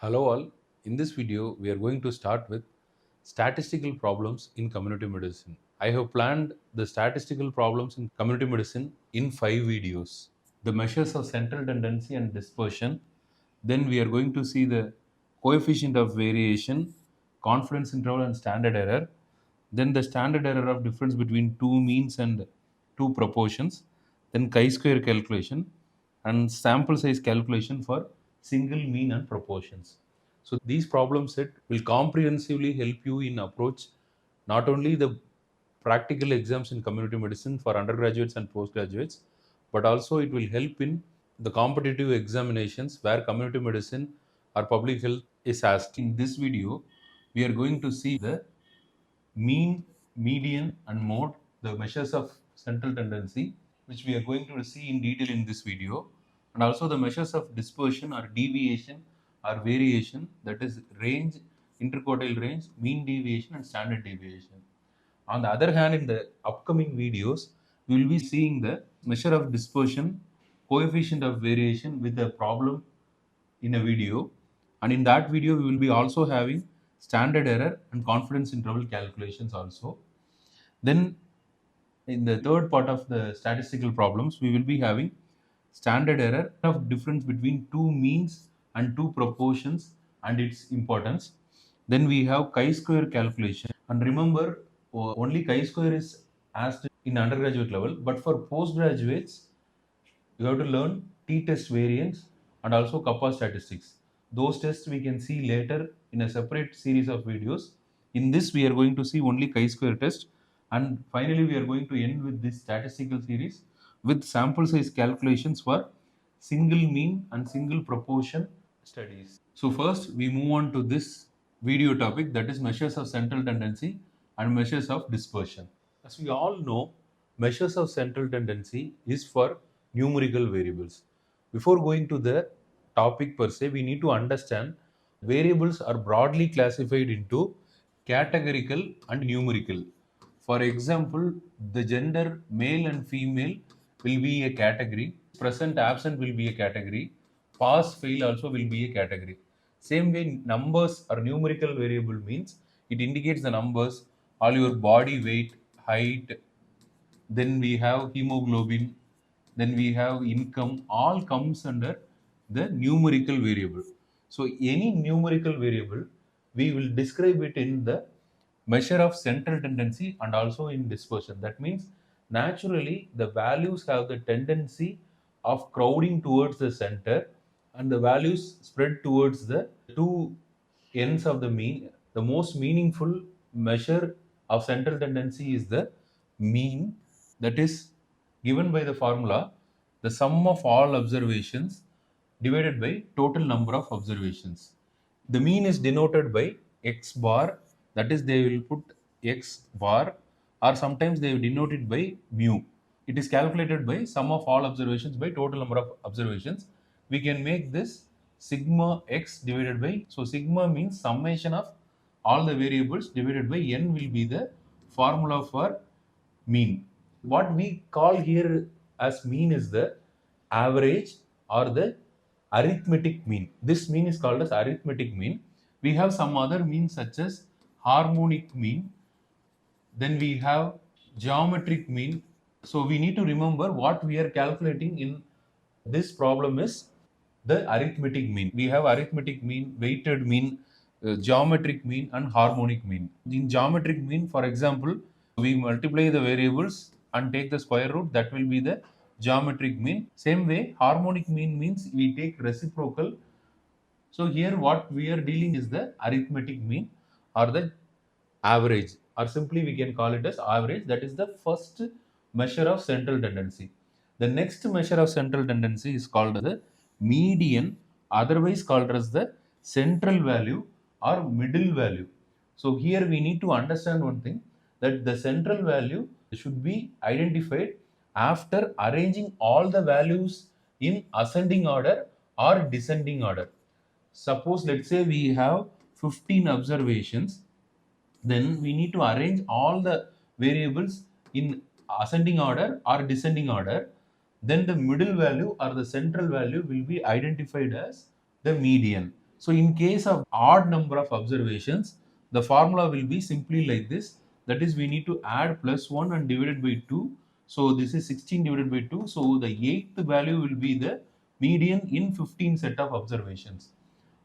Hello all. In this video, we are going to start with statistical problems in community medicine. I have planned the statistical problems in community medicine in 5 videos. The measures of central tendency and dispersion. Then we are going to see the coefficient of variation, confidence interval and standard error. Then the standard error of difference between two means and two proportions. Then chi-square calculation and sample size calculation for single mean and proportions. So these problem set will comprehensively help you in approach not only the practical exams in community medicine for undergraduates and postgraduates, but also it will help in the competitive examinations where community medicine or public health is asked. In this video, we are going to see the mean, median, and mode, the measures of central tendency, which we are going to see in detail in this video, and also the measures of dispersion or deviation or variation, that is range, interquartile range, mean deviation, and standard deviation. On the other hand, in the upcoming videos, we will be seeing the measure of dispersion, coefficient of variation with the problem in a video, and in that video we will be also having standard error and confidence interval calculations also. Then in the third part of the statistical problems we will be having standard error of difference between two means and two proportions and its importance. Then we have chi-square calculation, and remember, only chi-square is asked in undergraduate level, but for postgraduates you have to learn t-test variance and also kappa statistics. Those tests we can see later in a separate series of videos. In this we are going to see only chi-square test, and finally we are going to end with this statistical series with sample size calculations for single mean and single proportion studies. So first we move on to this video topic, that is measures of central tendency and measures of dispersion. As we all know, measures of central tendency is for numerical variables. Before going to the topic per se, we need to understand variables are broadly classified into categorical and numerical. For example, the gender male and female will be a category, present absent will be a category, pass fail also will be a category. Same way, numbers or numerical variable means it indicates the numbers, all your body weight, height, then we have hemoglobin, then we have income, all comes under the numerical variable. So any numerical variable, we will describe it in the measure of central tendency and also in dispersion. That means naturally the values have the tendency of crowding towards the center, and the values spread towards the two ends of the mean. The most meaningful measure of central tendency is the mean, that is given by the formula the sum of all observations divided by total number of observations. The mean is denoted by x bar, that is they will put x bar, or sometimes they will denote it by mu. It is calculated by sum of all observations by total number of observations. We can make this sigma x divided by, so sigma means summation of all the variables divided by n will be the formula for mean. What we call here as mean is the average or the arithmetic mean. This mean is called as arithmetic mean. We have some other means such as harmonic mean, then we have geometric mean. So we need to remember what we are calculating in this problem is the arithmetic mean. We have arithmetic mean, weighted mean, geometric mean, and harmonic mean. In geometric mean, for example, we multiply the variables and take the square root, that will be the geometric mean. Same way, harmonic mean means we take reciprocal. So here what we are dealing is the arithmetic mean or the average, or simply we can call it as average. That is the first measure of central tendency. The next measure of central tendency is called the median, otherwise called as the central value or middle value. So here we need to understand one thing, that the central value should be identified after arranging all the values in ascending order or descending order. Suppose let's say we have 15 observations, then we need to arrange all the variables in ascending order or descending order. Then the middle value or the central value will be identified as the median. So in case of odd number of observations, the formula will be simply like this. That is, we need to add plus 1 and divided by 2. So this is 16 divided by 2. So the eighth value will be the median in 15 set of observations.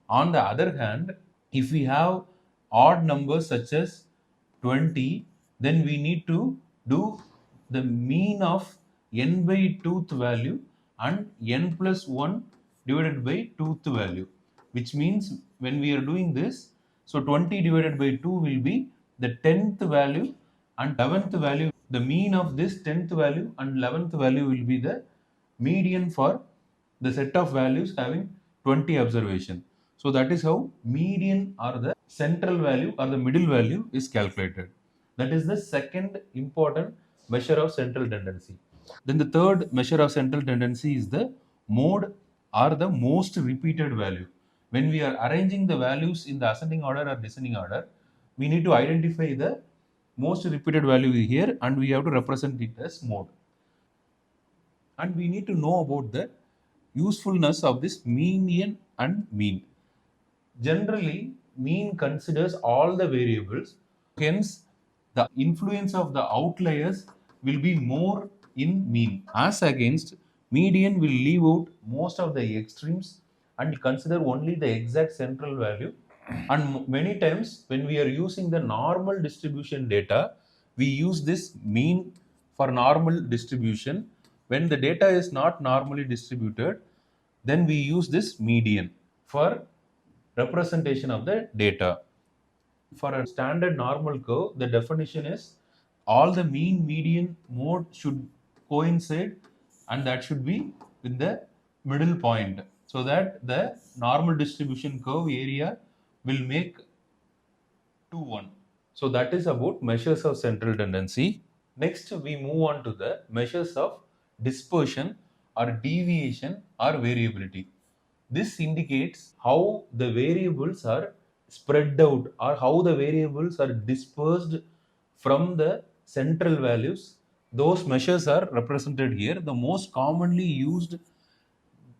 On the other hand, if we have odd numbers such as 20, then we need to do the mean of n by 2th value and n plus 1 divided by 2th value, which means when we are doing this, so 20 divided by 2 will be the 10th value and 11th value. The mean of this 10th value and 11th value will be the median for the set of values having 20 observation. So that is how median or the central value or the middle value is calculated. That is the second important measure of central tendency. Then the third measure of central tendency is the mode or the most repeated value. When we are arranging the values in the ascending order or descending order, we need to identify the most repeated value here and we have to represent it as mode. And we need to know about the usefulness of this median and mean. Generally, mean considers all the variables, hence the influence of the outliers will be more in mean, as against median will leave out most of the extremes and consider only the exact central value. And many times when we are using the normal distribution data, we use this mean for normal distribution. When the data is not normally distributed, then we use this median for representation of the data. For a standard normal curve, the definition is all the mean, median, mode should coincide and that should be in the middle point, so that the normal distribution curve area will make 2 1. So that is about measures of central tendency. Next, we move on to the measures of dispersion or deviation or variability. This indicates how the variables are spread out or how the variables are dispersed from the central values. Those measures are represented here. The most commonly used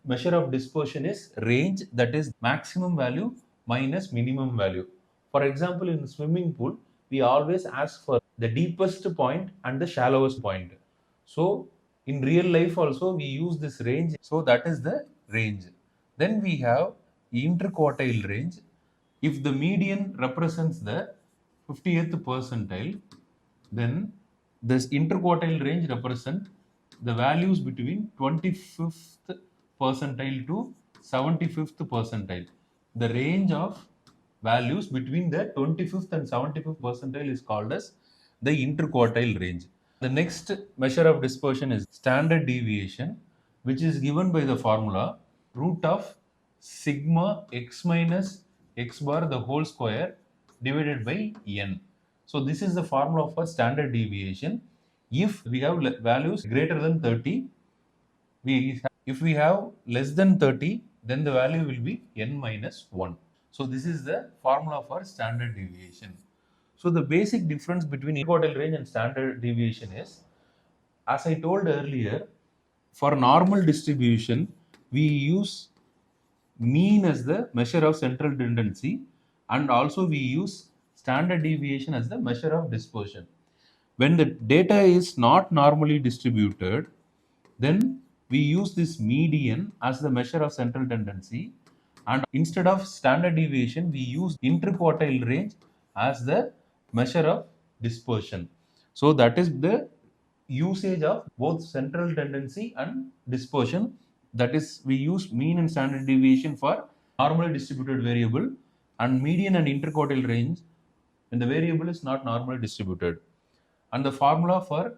measure of dispersion is range, that is maximum value minus minimum value. For example, in swimming pool, we always ask for the deepest point and the shallowest point. So in real life also we use this range. So that is the range. Then we have interquartile range. If the median represents the 50th percentile, then this interquartile range represent the values between 25th percentile to 75th percentile. The range of values between the 25th and 75th percentile is called as the interquartile range. The next measure of dispersion is standard deviation, which is given by the formula root of sigma x minus x bar the whole square divided by n. So this is the formula for standard deviation. If we have values greater than 30, if we have less than 30, then the value will be n minus 1. So this is the formula for standard deviation. So the basic difference between interquartile range and standard deviation is, as I told earlier, for normal distribution, we use mean as the measure of central tendency, and also we use standard deviation as the measure of dispersion. When the data is not normally distributed, then we use this median as the measure of central tendency, and instead of standard deviation we use interquartile range as the measure of dispersion. So that is the usage of both central tendency and dispersion. That is, we use mean and standard deviation for normally distributed variable and median and interquartile range when the variable is not normally distributed. And the formula for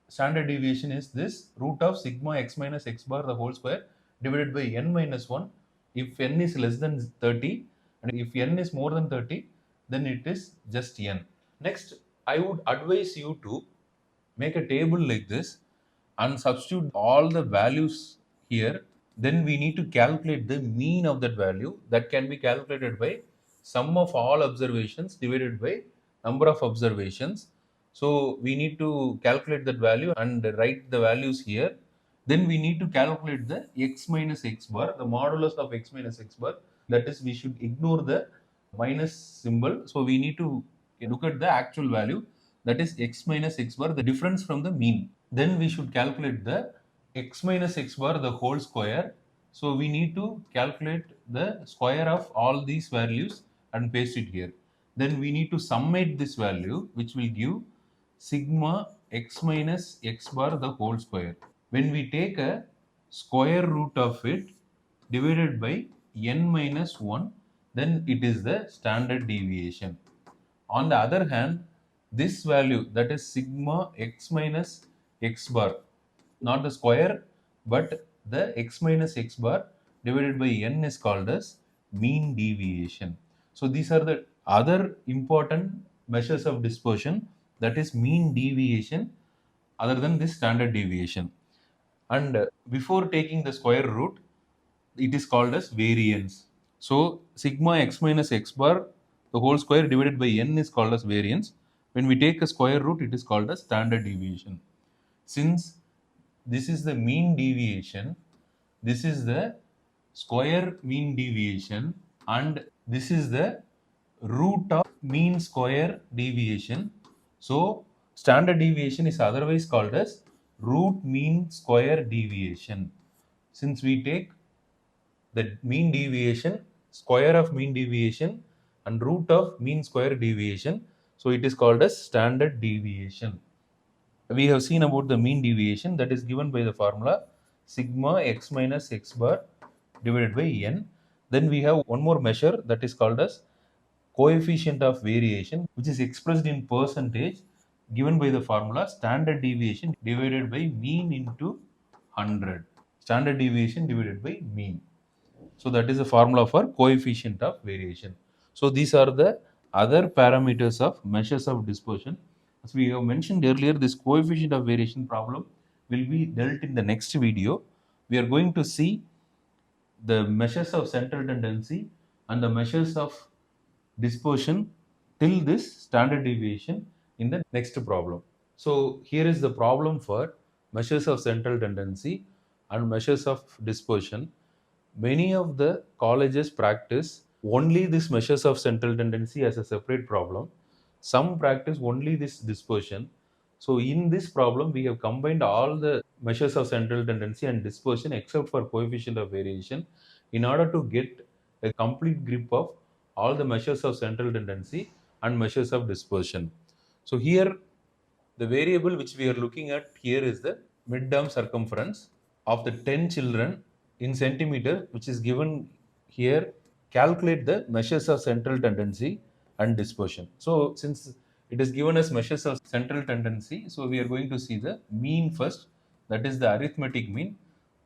standard deviation is this root of sigma x minus x bar the whole square divided by n minus 1 if n is less than 30, and if n is more than 30, then it is just n. Next, I would advise you to make a table like this and substitute all the values here. Then we need to calculate the mean of that value. That can be calculated by sum of all observations divided by number of observations. So we need to calculate that value and write the values here. Then we need to calculate the x minus x bar, the modulus of x minus x bar. That is, we should ignore the minus symbol. So we need to look at the actual value, that is x minus x bar, the difference from the mean. Then we should calculate the x minus x bar the whole square. So we need to calculate the square of all these values and paste it here. Then we need to summate this value, which will give sigma x minus x bar the whole square. When we take a square root of it divided by n minus 1, then it is the standard deviation. On the other hand, this value, that is sigma x minus x bar, not the square but the x minus x bar divided by n, is called as mean deviation. So these are the other important measures of dispersion, that is mean deviation, other than this standard deviation. And before taking the square root, it is called as variance. So sigma x minus x bar the whole square divided by n is called as variance. When we take a square root, it is called as standard deviation. Since this is the mean deviation, this is the square mean deviation, and this is the root of mean square deviation. So standard deviation is otherwise called as root mean square deviation. Since we take the mean deviation, square of mean deviation, and root of mean square deviation, so it is called as standard deviation. We have seen about the mean deviation, that is given by the formula sigma x minus x bar divided by n. Then we have one more measure, that is called as coefficient of variation, which is expressed in percentage, given by the formula standard deviation divided by mean into 100. Standard deviation divided by mean. So that is the formula for coefficient of variation. So these are the other parameters of measures of dispersion. As we have mentioned earlier, this coefficient of variation problem will be dealt in the next video. We are going to see the measures of central tendency and the measures of dispersion till this standard deviation in the next problem. So here is the problem for measures of central tendency and measures of dispersion. Many of the colleges practice only this measures of central tendency as a separate problem. Some practice only this dispersion. So in this problem, we have combined all the measures of central tendency and dispersion except for coefficient of variation in order to get a complete grip of all the measures of central tendency and measures of dispersion. So here, the variable which we are looking at here is the mid-term circumference of the 10 children in centimeter, which is given here. Calculate the measures of central tendency and dispersion. So since it is given as measures of central tendency, so we are going to see the mean first, that is the arithmetic mean.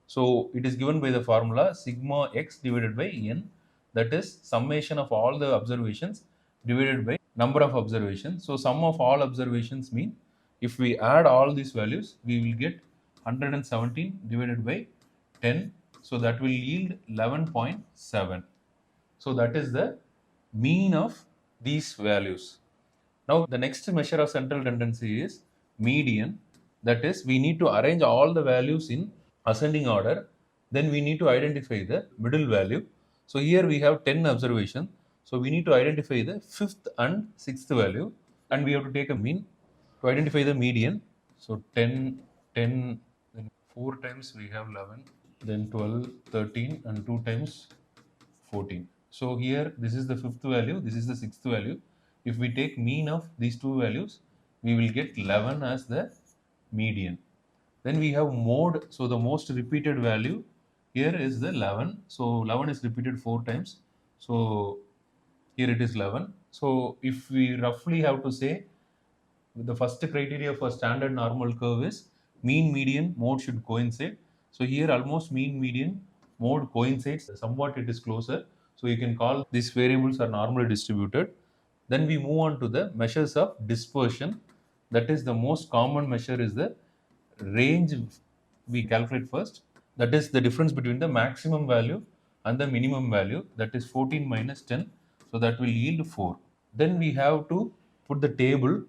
So it is given by the formula sigma x divided by n, that is summation of all the observations divided by number of observations. So sum of all observations mean, if we add all these values, we will get 117 divided by 10. So that will yield 11.7. So that is the mean of these values. Now the next measure of central tendency is median. That is, we need to arrange all the values in ascending order. Then we need to identify the middle value. So here we have 10 observations. So we need to identify the fifth and sixth value, and we have to take a mean to identify the median. So 10, 10, then 4 times we have 11, then 12, 13, and 2 times 14. So here this is the fifth value, this is the sixth value. If we take mean of these two values, we will get 11 as the median. Then we have mode. So the most repeated value here is the 11. So 11 is repeated 4 times. So here it is 11. So if we roughly have to say, the first criteria for standard normal curve is mean, median, mode should coincide. So here almost mean, median, mode coincides. Somewhat it is closer. So you can call these variables are normally distributed. Then we move on to the measures of dispersion. That is the most common measure is the range we calculate first. That is the difference between the maximum value and the minimum value. That is 14 minus 10. So that will yield 4. Then we have to put the table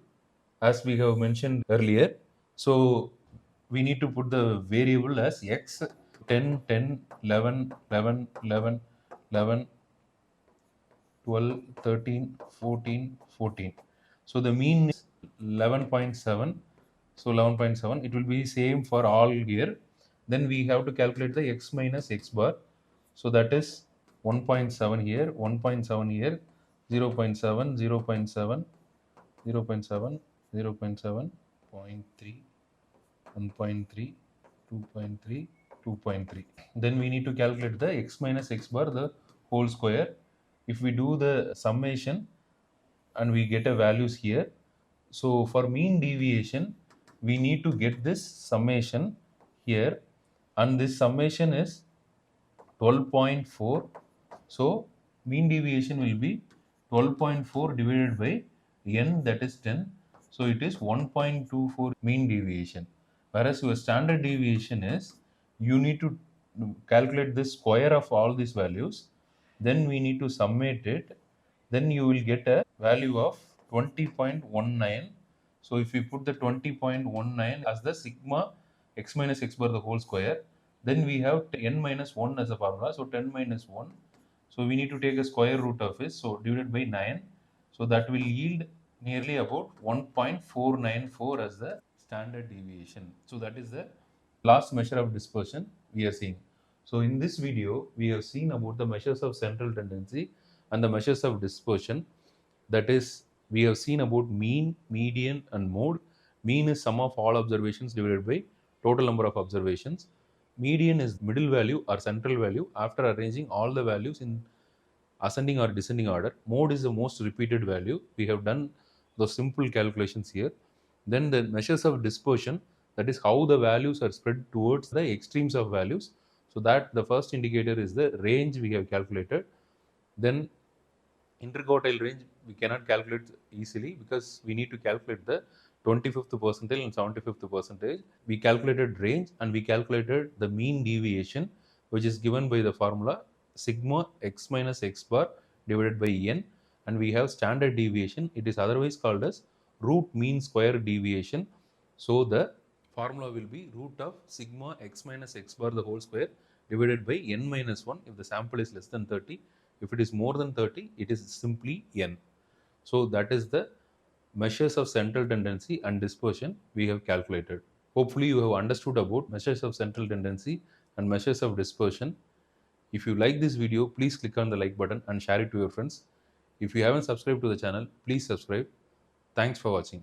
as we have mentioned earlier. So we need to put the variable as x, 10, 10, 11, 11, 11, 11, 12, 13, 14, 14. So the mean is 11.7. So 11.7, it will be same for all here. Then we have to calculate the x minus x bar. So that is 1.7 here, 1.7 here, 0 0.7, 0 0.7, 0 0.7, 0 0.7, 0.3, 1.3, 2.3, 2.3. Then we need to calculate the x minus x bar, the whole square. If we do the summation and we get a values here, so for mean deviation, we need to get this summation here, and this summation is 12.4. So mean deviation will be 12.4 divided by n, that is 10. So it is 1.24 mean deviation. Whereas your standard deviation is, you need to calculate the square of all these values. Then we need to summate it. Then you will get a value of 20.19. So if we put the 20.19 as the sigma x minus x bar the whole square, then we have n minus 1 as a formula. So 10 minus 1. So we need to take a square root of it. So divided by 9. So that will yield nearly about 1.494 as the standard deviation. So that is the last measure of dispersion we are seeing. So in this video, we have seen about the measures of central tendency and the measures of dispersion. That is, we have seen about mean, median, and mode. Mean is sum of all observations divided by total number of observations. Median is middle value or central value after arranging all the values in ascending or descending order. Mode is the most repeated value. We have done those simple calculations here. Then the measures of dispersion, that is how the values are spread towards the extremes of values. So that the first indicator is the range we have calculated. Then interquartile range we cannot calculate easily because we need to calculate the 25th percentile and 75th percentage. We calculated range and we calculated the mean deviation, which is given by the formula sigma x minus x bar divided by n, and we have standard deviation. It is otherwise called as root mean square deviation. So the formula will be root of sigma x minus x bar the whole square divided by n minus 1 if the sample is less than 30. If it is more than 30, it is simply n. So that is the measures of central tendency and dispersion we have calculated. Hopefully you have understood about measures of central tendency and measures of dispersion. If you like this video, please click on the like button and share it to your friends. If you haven't subscribed to the channel, please subscribe. Thanks for watching.